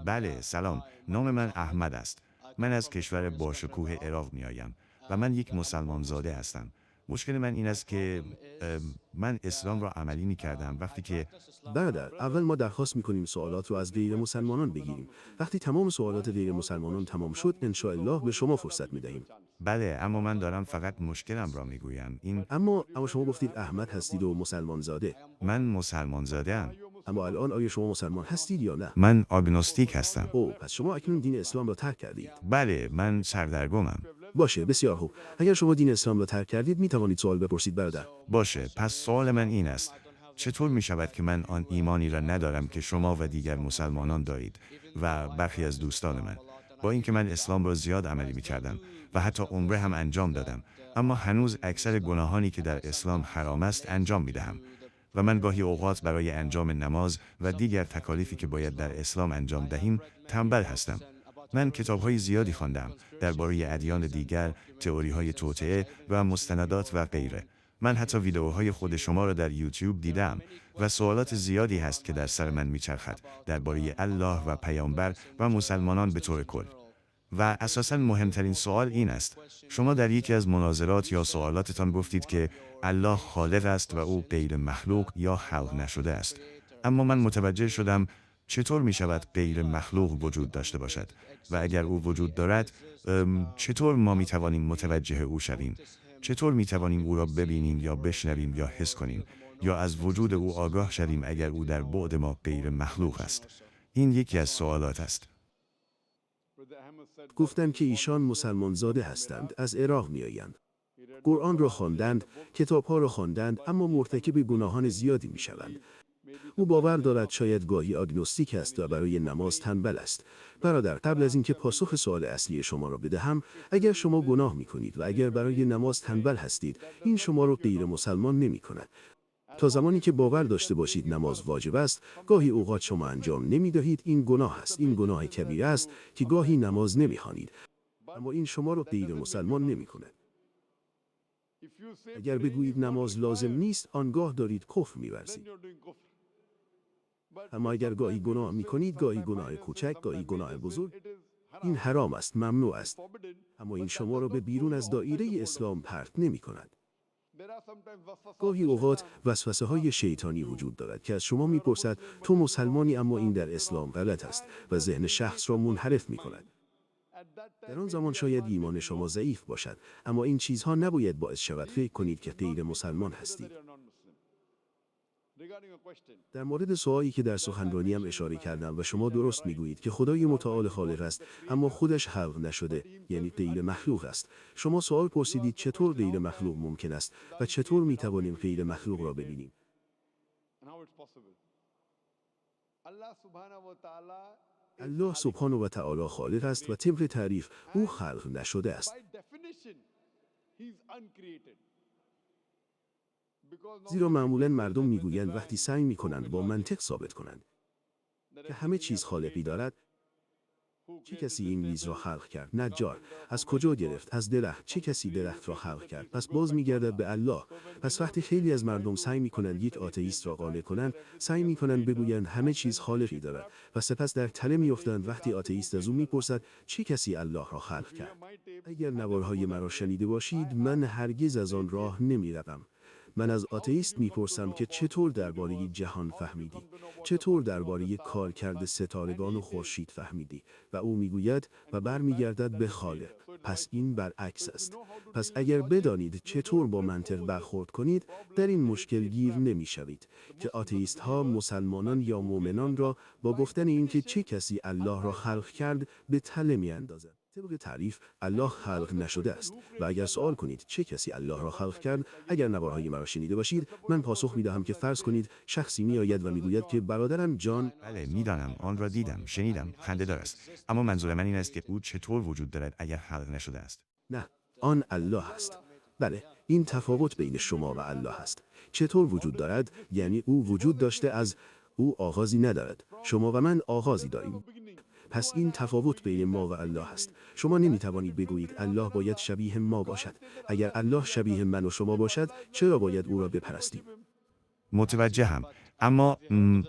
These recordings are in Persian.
بله، سلام. نام من احمد است. من از کشور باشکوه عراق میآیم و من یک مسلمان زاده هستم. مشکل من این است که من اسلام را عملی می کردم وقتی که برادر، اول ما درخواست میکنیم سوالات رو از غیر مسلمانان بگیریم. وقتی تمام سوالات غیر مسلمانان تمام شد، انشاءالله به شما فرصت میدهیم. بله، اما من دارم فقط مشکلم را می گویم. اما شما گفتید احمد هستید و مسلمان زاده. من مسلمان زاده ام. اما الان آیا شما مسلمان هستید یا نه؟ من آگنوستیک هستم. پس شما اکنون دین اسلام را ترک کردید. بله، من سردرگمم. باشه، بسیار خوب. اگر شما دین اسلام را ترک کردید می توانید سوال بپرسید برادر. باشه، پس سوال من این است: چطور می شود که من آن ایمانی را ندارم که شما و دیگر مسلمانان دارید و برخی از دوستان من؟ با اینکه من اسلام را زیاد عملی می کردم و حتی عمره هم انجام دادم، اما هنوز اکثر گناهانی که در اسلام حرام است انجام می دهم. و من گاهی اوقات برای انجام نماز و دیگر تکالیفی که باید در اسلام انجام دهیم تنبل هستم. من کتاب‌های زیادی خواندم درباره ادیان دیگر، تئوری‌های توطئه و مستندات و غیره. من حتی ویدئوهای خود شما را در یوتیوب دیدم و سوالات زیادی هست که در سر من میچرخد درباره الله و پیامبر و مسلمانان به طور کل. و اساساً مهمترین سوال این است: شما در یکی از مناظرات یا سوالاتتان گفتید که الله خالق است و او غیر مخلوق یا خلق نشده است. اما من متوجه شدم چطور می شود غیر مخلوق وجود داشته باشد و اگر او وجود دارد چطور ما می توانیم متوجه او شویم؟ چطور می توانیم او را ببینیم یا بشنویم یا حس کنیم یا از وجود او آگاه شویم اگر او در بعد ما غیر مخلوق است؟ این یکی از سوالات است. گفتند که ایشان مسلمان زاده هستند، از عراق میآیند. قرآن را خواندند، کتابها را خواندند، اما مرتکب گناهان زیادی میشوند. او باور دارد شاید گاهی آگنوستیک است و برای نماز تنبل است. برادر، قبل از اینکه پاسخ سوال اصلی شما را بدهم، اگر شما گناه میکنید و اگر برای نماز تنبل هستید، این شما را غیر مسلمان نمی کند. تا زمانی که باور داشته باشید نماز واجب است، گاهی اوقات شما انجام نمی دهید، این گناه است. این گناه کبیره است که گاهی نماز نمی خوانید. اما این شما را غیر مسلمان نمی کند. اگر بگویید نماز لازم نیست، آنگاه دارید کفر می‌ورزید. اما اگر گاهی گناه می‌کنید، گاهی گناه کوچک، گاهی گناه بزرگ، این حرام است، ممنوع است. اما این شما را به بیرون از دایره اسلام پرت نمی‌کند. گاهی اوقات وسوسه‌های شیطانی وجود دارد که از شما می‌پرسد تو مسلمانی اما این در اسلام غلط است و ذهن شخص را منحرف می‌کند. در آن زمان شاید ایمان شما ضعیف باشد، اما این چیزها نباید باعث شود فکر کنید که غیر مسلمان هستید. در مورد سوالی که در سخنرانیم اشاره کردم و شما درست میگویید که خدای متعال خالق است اما خودش خلق نشده، یعنی غیر مخلوق است. شما سوال پرسیدید چطور غیر مخلوق ممکن است و چطور میتوانیم غیر مخلوق را ببینیم. الله سبحانه و تعالی خالق است و طبق تعریف او خلق نشده است. زیرا معمولاً مردم میگویند وقتی سعی میکنند با منطق ثابت کنند که همه چیز خالقی دارد، چه کسی این میز را خلق کرد؟ نجار. از کجا گرفت؟ از درخت. چه کسی درخت را خلق کرد؟ پس باز میگردد به الله. پس وقتی خیلی از مردم سعی میکنند یک آتئیست را قانع کنند، سعی میکنند بگویند همه چیز خالقی دارد و سپس در تله میافتند وقتی آتئیست از او میپرسد چه کسی الله را خلق کرد. اگر نوارهای مرا شنیده باشید، من هرگز از آن راه نمیروم. من از آتئیست میپرسم که چطور درباره جهان فهمیدی؟ چطور درباره کارکرد ستارگان و خورشید فهمیدی؟ و او میگوید و برمیگردد به خالق. پس این برعکس است. پس اگر بدانید چطور با منطق برخورد کنید، در این مشکل گیر نمیشوید که آتئیست ها مسلمانان یا مؤمنان را با گفتن اینکه چه کسی الله را خلق کرد به تله میاندازند. طبق تعریف الله خلق نشده است و اگر سوال کنید چه کسی الله را خلق کرد، اگر نوارهای مرا شنیده باشید، من پاسخ میدهم که فرض کنید شخصی میآید و میگوید که برادرم جان. بله، میدانم، آن را دیدم، شنیدم، خنده‌دار است. اما منظور من این است که او چطور وجود دارد اگر خلق نشده است؟ نه، آن الله است. بله، این تفاوت بین شما و الله است. چطور وجود دارد؟ یعنی او وجود داشته، از او آغازی ندارد. شما و من آغازی داریم. پس این تفاوت بین ما و الله است. شما نمیتوانید بگویید الله باید شبیه ما باشد. اگر الله شبیه من و شما باشد، چرا باید او را بپرستیم؟ متوجهم. اما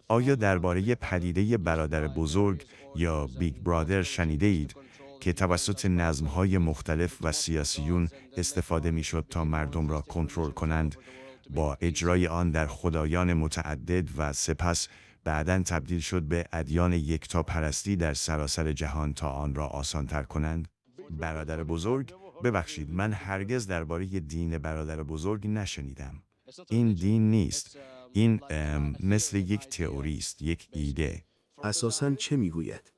آیا درباره پدیده برادر بزرگ یا بیگ برادر شنیده اید که توسط نظم‌های مختلف و سیاسیون استفاده می‌شد تا مردم را کنترل کنند، با اجرای آن در خدایان متعدد و سپس بعداً تبدیل شد به ادیان یکتاپرستی در سراسر جهان تا آن را آسان‌تر کنند؟ برادر بزرگ، ببخشید، من هرگز درباره دین برادر بزرگ نشنیدم. این دین نیست. این مثل یک تئوری است، یک ایده. اساساً چه میگوید؟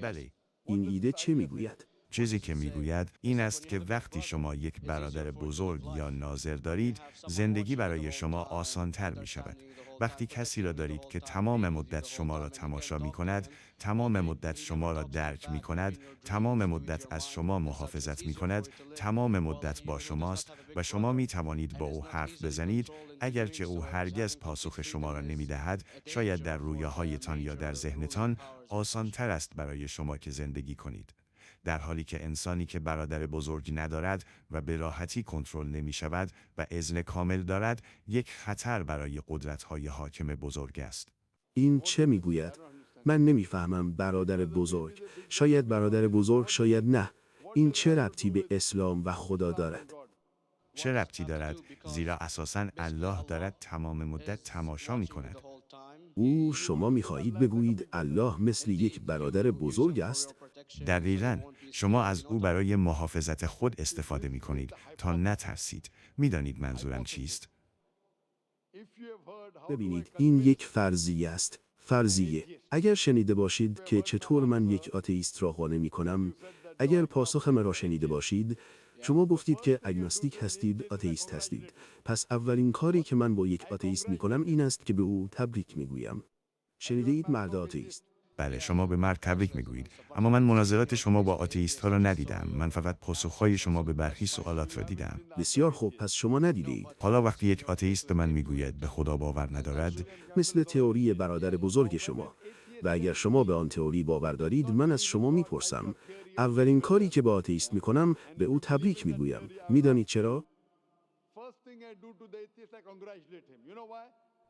بله. این ایده چه میگوید؟ چیزی که میگوید این است که وقتی شما یک برادر بزرگ یا ناظر دارید، زندگی برای شما آسان‌تر می شود. وقتی کسی را دارید که تمام مدت شما را تماشا می کند، تمام مدت شما را درک می کند، تمام مدت از شما محافظت می کند، تمام مدت با شماست و شما می توانید با او حرف بزنید، اگرچه او هرگز پاسخ شما را نمی دهد، شاید در رویاهایتان یا در ذهنتان آسان‌تر است برای شما که زندگی کنید. در حالی که انسانی که برادر بزرگی ندارد و به راحتی کنترل نمی شود و اذن کامل دارد، یک خطر برای قدرت‌های حاکم بزرگ است. این چه میگوید؟ من نمیفهمم. برادر بزرگ، شاید برادر بزرگ، شاید نه. این چه ربطی به اسلام و خدا دارد؟ چه ربطی دارد؟ زیرا اساساً الله دارد تمام مدت تماشا می کند. شما میخواهید بگویید الله مثل یک برادر بزرگ است؟ دقیقاً، شما از او برای محافظت خود استفاده می کنید تا نترسید. می دانید منظورم چیست؟ ببینید، این یک فرضیه است. فرضیه. اگر شنیده باشید که چطور من یک آتئیست را قانع می کنم، اگر پاسخ مرا شنیده باشید، شما گفتید که اگنوستیک هستید، آتئیست هستید. پس اولین کاری که من با یک آتئیست می کنم این است که به او تبریک می گویم. شنیده اید مرد آتئیست؟ بله، شما به مرد تبریک میگویید، اما من مناظرات شما با آتئیست ها را ندیدم. من فقط پاسخهای شما به برخی سوالات را دیدم. بسیار خوب، پس شما ندیدید. حالا وقتی یک آتئیست به من میگوید به خدا باور ندارد، مثل تئوری برادر بزرگ شما. و اگر شما به آن تئوری باور دارید، من از شما میپرسم، اولین کاری که با آتئیست میکنم به او تبریک میگویم. میدانید چرا؟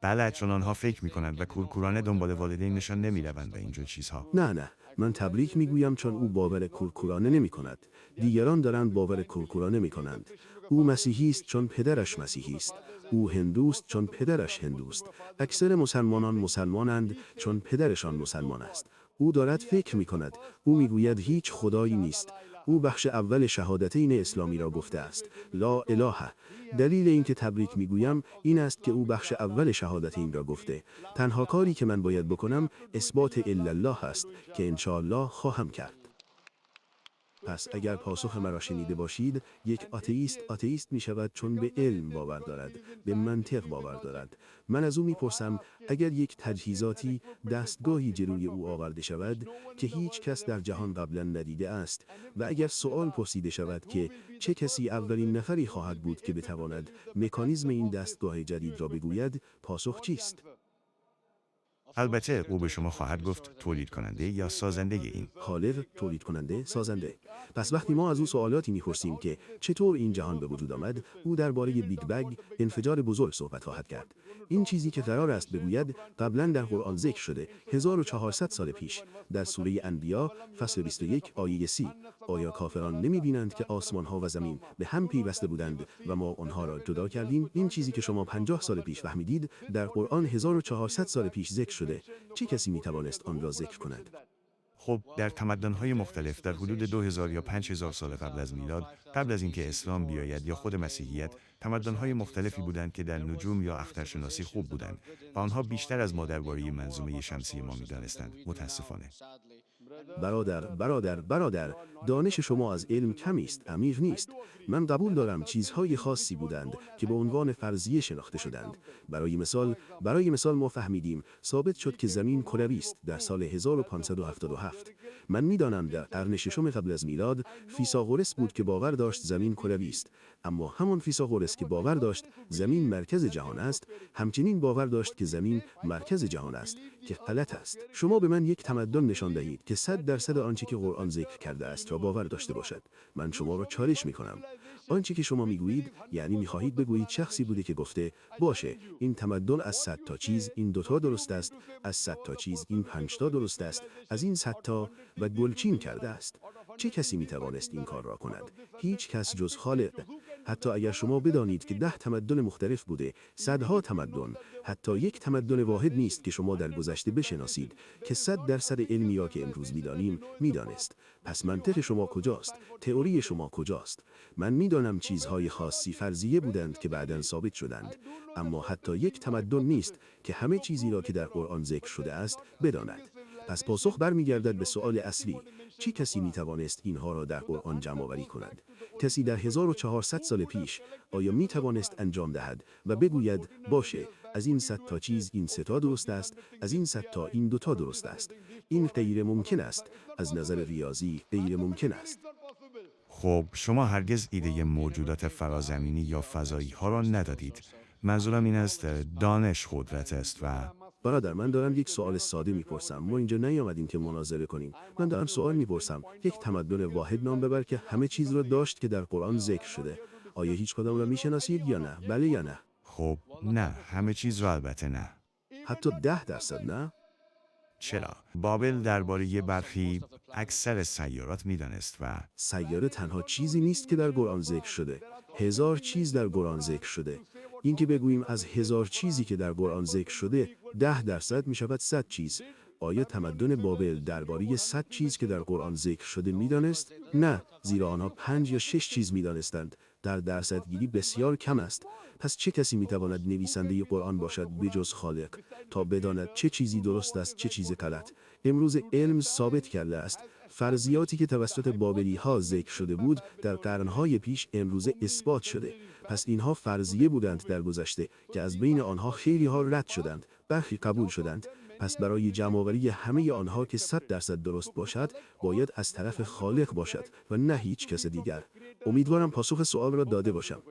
بله، چون آنها فکر میکنند و کورکورانه دنبال والدینشان نمیروند و اینجور چیزها. نه، من تبریک میگویم چون او باور کورکورانه نمی کند. دیگران دارند باور کورکورانه می کنند. او مسیحی است چون پدرش مسیحی است. او هندوست چون پدرش هندوست. اکثر مسلمانان مسلمانند چون پدرشان مسلمان است. او دارد فکر می کند. او میگوید هیچ خدایی نیست. او بخش اول شهادتین اسلامی را گفته است. لا اله. دلیل اینکه تبریک میگویم این است که او بخش اول شهادتین را گفته. تنها کاری که من باید بکنم اثبات الا الله است که انشاءالله خواهم کرد. پس اگر پاسخ مرا شنیده باشید، یک آتئیست می شود چون به علم باور دارد، به منطق باور دارد. من از او میپرسم اگر یک تجهیزاتی، دستگاهی جلوی او آورده شود که هیچ کس در جهان قبلا ندیده است و اگر سوال پرسیده شود که چه کسی اولین نفری خواهد بود که بتواند مکانیزم این دستگاه جدید را بگوید، پاسخ چیست؟ البته او به شما خواهد گفت تولید کننده یا سازنده این. خالق، تولید کننده، سازنده. پس وقتی ما از او سوالاتی میپرسیم که چطور این جهان به وجود آمد، او درباره بیگ بنگ، انفجار بزرگ صحبت خواهد کرد. این چیزی که قرار است بگوید قبلا در قرآن ذکر شده 1400 سال پیش در سوره انبیا فصل 21 آیه 30. آیا کافران نمی‌بینند که آسمان‌ها و زمین به هم پیوسته بودند و ما آنها را جدا کردیم؟ این چیزی که شما 50 سال پیش فهمیدید در قرآن 1400 سال پیش ذکر شده. چه کسی می‌توانست آن را ذکر کند؟ خب، در تمدن‌های مختلف در حدود 2000 یا 5000 سال قبل از میلاد، قبل از اینکه اسلام بیاید یا خود مسیحیت، تمدن‌های مختلفی بودند که در نجوم یا اخترشناسی خوب بودند و آنها بیشتر از ما درباره منظومه شمسی ما می‌دانستند. متاسفانه. برادر، دانش شما از علم کمی است، عمیق نیست. من قبول دارم چیزهای خاصی بودند که به عنوان فرضیه شناخته شدند. برای مثال ما فهمیدیم ثابت شد که زمین کروی است در سال 1577. من میدانم در قرن ششم قبل از میلاد فیثاغورس بود که باور داشت زمین کروی است، اما همان فیثاغورس که باور داشت زمین مرکز جهان است، همچنین باور داشت که زمین مرکز جهان است. که غلط است. شما به من یک تمدن نشان دهید که 100% آنچه که قرآن ذکر کرده است را باور داشته باشد. من شما را چالش می‌کنم. آنچه که شما میگویید یعنی می‌خواهید بگویید شخصی بوده که گفته باشه این تمدن از 100 تا چیز این دوتا درست است، از 100 تا چیز این 5 تا درست است، از این 100 تا و گلچین کرده است. چه کسی میتوانست این کار را کند؟ هیچ کس جز خالق. حتی اگر شما بدانید که 10 تمدن مختلف بوده، صدها تمدن، حتی یک تمدن واحد نیست که شما در گذشته بشناسید که 100% علمی را که امروز میدانیم میدانست. پس منطق شما کجاست؟ تئوری شما کجاست؟ من میدانم چیزهای خاصی فرضیه بودند که بعداً ثابت شدند، اما حتی یک تمدن نیست که همه چیزی را که در قرآن ذکر شده است بداند. پس پاسخ برمیگردد به سؤال اصلی: چه کسی میتوانست اینها را در قرآن جمع آوری کند؟ کسی در 1400 سال پیش آیا میتوانست انجام دهد و بگوید باشه از این 100 تا چیز این 3 تا درست است، از این 100 تا این 2 تا درست است؟ این غیر ممکن است. از نظر ریاضی غیر ممکن است. خب شما هرگز ایده موجودات فرازمینی یا فضایی ها را ندادید. منظورم این است دانش قدرت است و برادر، من دارم یک سوال ساده میپرسم. ما اینجا نیامدیم که مناظره کنیم. من دارم سوال میپرسم. یک تمدن واحد نام ببر که همه چیز را داشت که در قرآن ذکر شده. آیا هیچ کدام را میشناسید یا نه؟ بله یا نه؟ خب نه، همه چیز را البته نه. حتی 10% نه؟ چرا؟ بابل درباره برخی اکثر سیارات میدانست و سیاره تنها چیزی نیست که در قرآن ذکر شده. 1000 چیز در قرآن ذکر شده. این که بگوییم از 1000 چیزی که در قرآن ذکر شده 10% می شود 100 چیز. آیا تمدن بابل درباره 100 چیز که در قرآن ذکر شده میدانست؟ نه، زیرا آنها 5 یا 6 چیز میدانستند. در درصدگیری بسیار کم است. پس چه کسی میتواند نویسنده قرآن باشد بجز خالق تا بداند چه چیزی درست است چه چیز غلط؟ امروز علم ثابت کرده است فرضیاتی که توسط بابلی ها ذکر شده بود در قرنهای پیش امروزه اثبات شده. پس اینها فرضیه بودند در گذشته که از بین آنها خیلی ها رد شدند، برخی قبول شدند. پس برای جمع‌آوری همه آنها که 100% درست باشد باید از طرف خالق باشد و نه هیچ کس دیگر. امیدوارم پاسخ سوال را داده باشم.